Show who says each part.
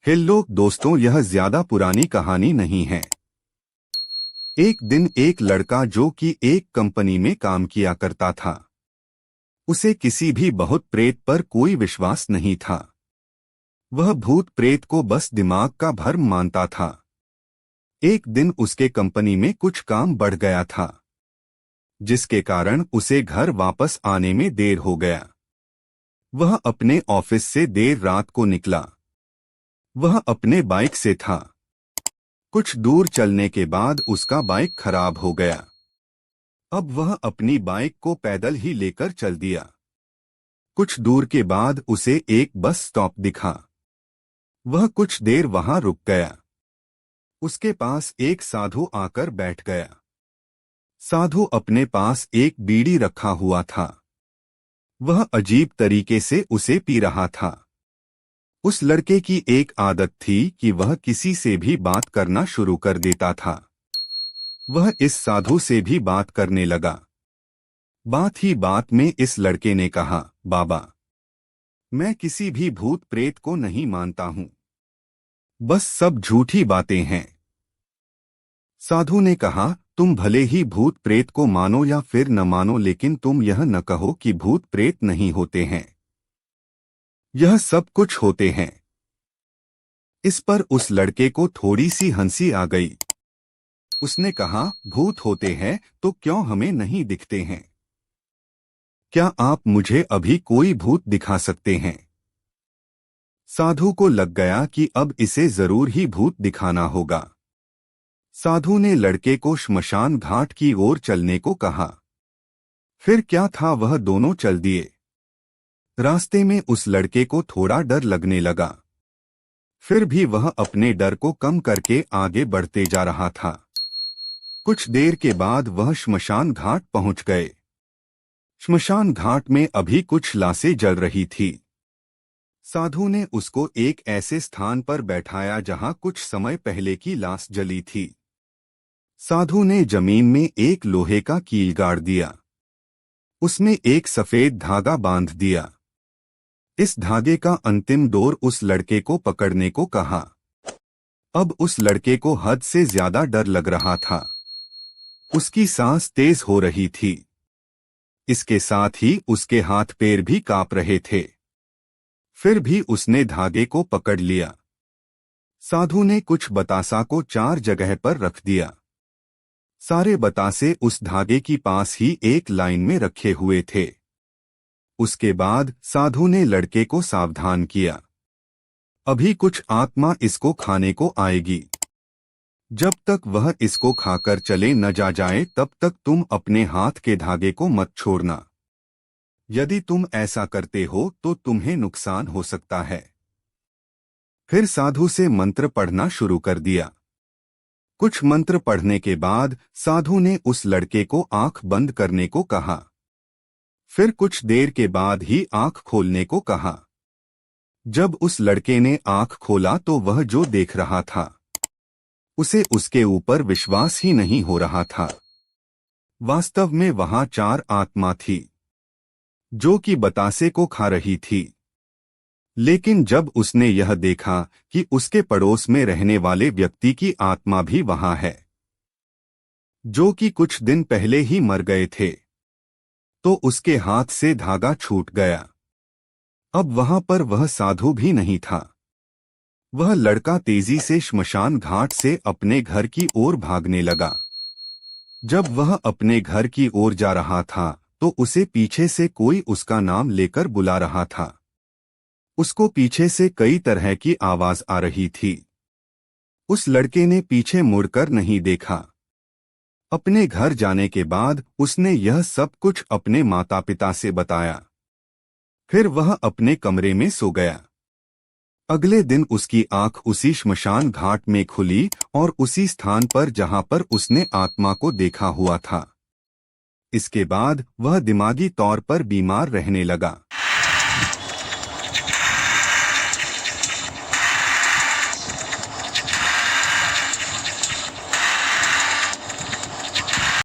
Speaker 1: Hello दोस्तों, यह ज्यादा पुरानी कहानी नहीं है। एक दिन एक लड़का जो कि एक कंपनी में काम किया करता था, उसे किसी भी भूत प्रेत पर कोई विश्वास नहीं था। वह भूत प्रेत को बस दिमाग का भ्रम मानता था। एक दिन उसके कंपनी में कुछ काम बढ़ गया था, जिसके कारण उसे घर वापस आने में देर हो गया। वह अपने ऑफिस से देर रात को निकला। वह अपने बाइक से था। कुछ दूर चलने के बाद उसका बाइक खराब हो गया। अब वह अपनी बाइक को पैदल ही लेकर चल दिया। कुछ दूर के बाद उसे एक बस स्टॉप दिखा। वह कुछ देर वहां रुक गया। उसके पास एक साधु आकर बैठ गया। साधु अपने पास एक बीड़ी रखा हुआ था। वह अजीब तरीके से उसे पी रहा था। उस लड़के की एक आदत थी कि वह किसी से भी बात करना शुरू कर देता था। वह इस साधु से भी बात करने लगा। बात ही बात में इस लड़के ने कहा, बाबा, मैं किसी भी भूत प्रेत को नहीं मानता हूँ, बस सब झूठी बातें हैं। साधु ने कहा, तुम भले ही भूत प्रेत को मानो या फिर न मानो, लेकिन तुम यह न कहो कि भूत प्रेत नहीं होते हैं। यह सब कुछ होते हैं। इस पर उस लड़के को थोड़ी सी हंसी आ गई। उसने कहा, भूत होते हैं तो क्यों हमें नहीं दिखते हैं? क्या आप मुझे अभी कोई भूत दिखा सकते हैं? साधु को लग गया कि अब इसे जरूर ही भूत दिखाना होगा। साधु ने लड़के को श्मशान घाट की ओर चलने को कहा। फिर क्या था, वह दोनों चल दिए। रास्ते में उस लड़के को थोड़ा डर लगने लगा। फिर भी वह अपने डर को कम करके आगे बढ़ते जा रहा था। कुछ देर के बाद वह श्मशान घाट पहुंच गए। श्मशान घाट में अभी कुछ लाशें जल रही थी। साधु ने उसको एक ऐसे स्थान पर बैठाया जहां कुछ समय पहले की लाश जली थी। साधु ने जमीन में एक लोहे का कील गाड़ दिया। उसमें एक सफेद धागा बांध दिया। इस धागे का अंतिम डोर उस लड़के को पकड़ने को कहा। अब उस लड़के को हद से ज्यादा डर लग रहा था। उसकी सांस तेज हो रही थी। इसके साथ ही उसके हाथ पैर भी कांप रहे थे। फिर भी उसने धागे को पकड़ लिया। साधु ने कुछ बतासा को 4 जगह पर रख दिया। सारे बतासे उस धागे की पास ही एक लाइन में रखे हुए थे। उसके बाद साधु ने लड़के को सावधान किया, अभी कुछ आत्मा इसको खाने को आएगी। जब तक वह इसको खाकर चले न जाए तब तक तुम अपने हाथ के धागे को मत छोड़ना। यदि तुम ऐसा करते हो तो तुम्हें नुकसान हो सकता है। फिर साधु से मंत्र पढ़ना शुरू कर दिया। कुछ मंत्र पढ़ने के बाद साधु ने उस लड़के को आंख बंद करने को कहा। फिर कुछ देर के बाद ही आंख खोलने को कहा। जब उस लड़के ने आंख खोला तो वह जो देख रहा था, उसे उसके ऊपर विश्वास ही नहीं हो रहा था। वास्तव में वहां 4 आत्मा थी, जो कि बतासे को खा रही थी। लेकिन जब उसने यह देखा कि उसके पड़ोस में रहने वाले व्यक्ति की आत्मा भी वहां है, जो कि कुछ दिन पहले ही मर गए थे, तो उसके हाथ से धागा छूट गया। अब वहां पर वह साधु भी नहीं था। वह लड़का तेजी से श्मशान घाट से अपने घर की ओर भागने लगा। जब वह अपने घर की ओर जा रहा था तो उसे पीछे से कोई उसका नाम लेकर बुला रहा था। उसको पीछे से कई तरह की आवाज आ रही थी। उस लड़के ने पीछे मुड़कर नहीं देखा। अपने घर जाने के बाद उसने यह सब कुछ अपने माता पिता से बताया। फिर वह अपने कमरे में सो गया। अगले दिन उसकी आंख उसी श्मशान घाट में खुली और उसी स्थान पर जहां पर उसने आत्मा को देखा हुआ था। इसके बाद वह दिमागी तौर पर बीमार रहने लगा।